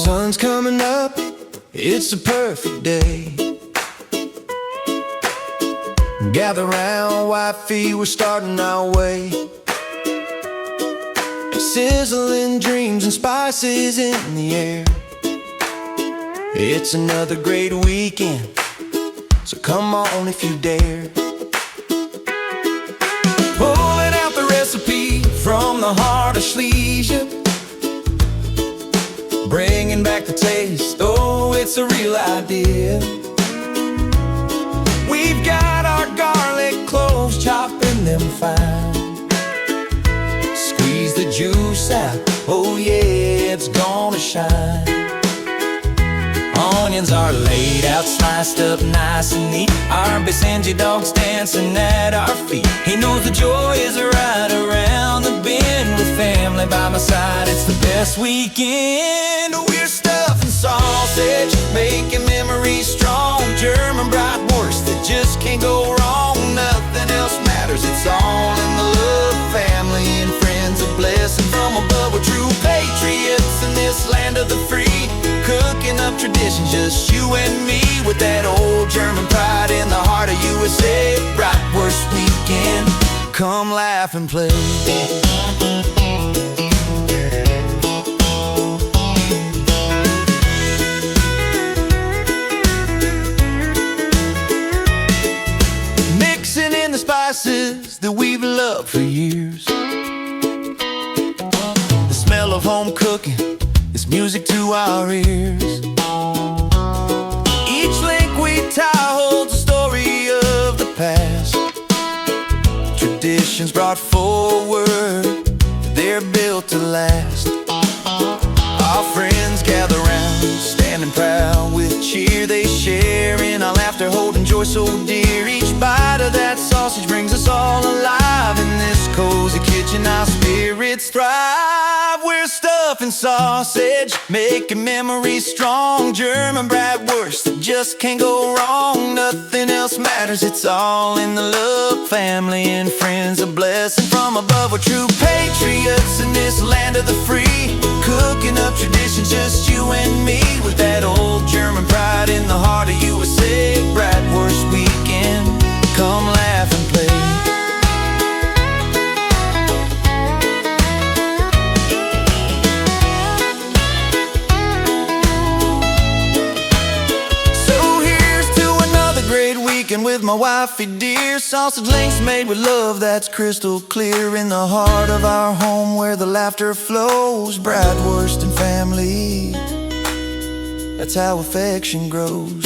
Sun's coming up, it's a perfect day. Gather round, wifey, we're starting our way. Sizzling dreams and spices in the air. It's another great weekend, so come on if you dare. Pulling out the recipe from the heart of Schlesien, bringing back the taste, oh, it's a real idea. We've got our garlic cloves, chopping them fine. Squeeze the juice out, oh yeah, it's gonna shine. Onions are laid out, sliced up nice and neat. Our Basenji dog's dancing at our feet. He knows the joy is right around the bend. With family by my side, it's the best weekend. We're stuffing sausage, making memories strong. German Bratwurst that just can't go wrong. Nothing else matters, it's all in the love. Family and friends, a blessing from above. We're true patriots in this land of the free. Cooking up traditions, just you and me, with that old German pride in the heart of USA. Bratwurst weekend, come laugh and play. Mixing in the spices that we've loved for years. The smell of home cooking, it's music to our ears. Each link we tie holds a story of the past. Traditions brought forward, they're built to last. Our friends gather round, standing proud with cheer. They share in our laughter, holding joy so dear. Each bite of that sausage brings us all alive. In this cozy kitchen, our spirits thrive. We're stuffing sausage, making memories strong. German Bratwurst that just can't go wrong. Nothing else matters, it's all in the love. Family and friends, a blessing from above. We're true patriots in this land of the free. Cooking up traditions, just you and me, with that old German pride in the heart of USA. Bratwurst weekend, come laugh and play. With my wifey dear, sausage links made with love that's crystal clear. In the heart of our home where the laughter flows. Bratwurst and family, that's how affection grows.